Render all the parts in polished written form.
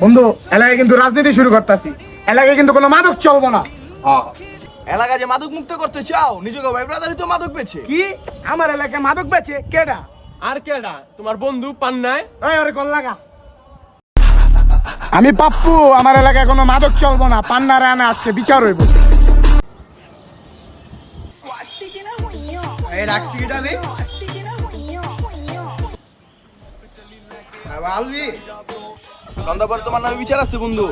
বন্ধু এলাকায় কিন্তু রাজনীতি শুরু করতেছি, এলাকায় কিন্তু কোনো মাদক চলবো না। এলাকা যে মাদক মুক্ত করতে চাও, নিজেকে ভাই ব্রাদারই তো মাদক বেচে। কি আমার এলাকায় মাদক বেচে? কেডা? আর কেডা? তোমার বন্ধু পান্নায়। ওই ওরে কল লাগা। আমি পাপ্পু, আমার এলাকায় কোনো মাদক চলবো না, পান্নারে আনে আজকে বিচার হইব। এই রাখছি কিটা দে আলবি সন্ধ্যা পরে তোমার নামে বিচার আছে বন্ধু।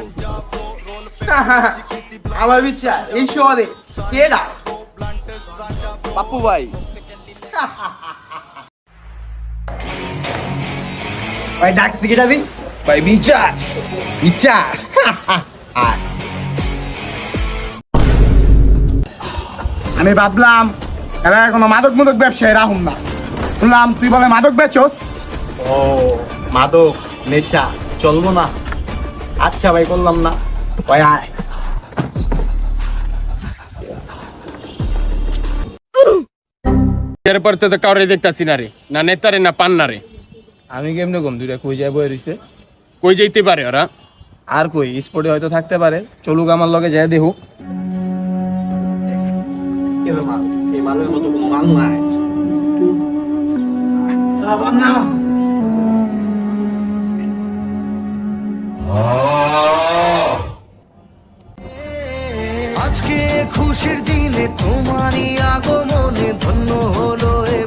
আমার বিচার এই শহরে কেডা? পাপ্পু ভাই। ভাই ডাকছি কেডা দি? ভাই বিচার বিচার আমি ভাবলাম এলাকায় কোনো মাদক মাদক ব্যবসায়ী রাহুম না, শুনলাম তুই বলে মাদক বেচোস। ও মাদক নেশা চলবো না, আচ্ছা ভাই করলাম না। ভাই আয় এরপর তো কাউরে দেখতাছি না রে, না নেতারে না পান্নারে। আমি কেমনে কম দুইটা কই যায় বই রইছে। কই যাইতে পারে ওরা? আর কই স্পটে হয়তো থাকতে পারে, চলুক আমার লগে যায় দেখুক। এই মালের মতো কোনো মাল নাই। আজকে খুশির দিনে তোমারই আগমনে ধন্য হলো এ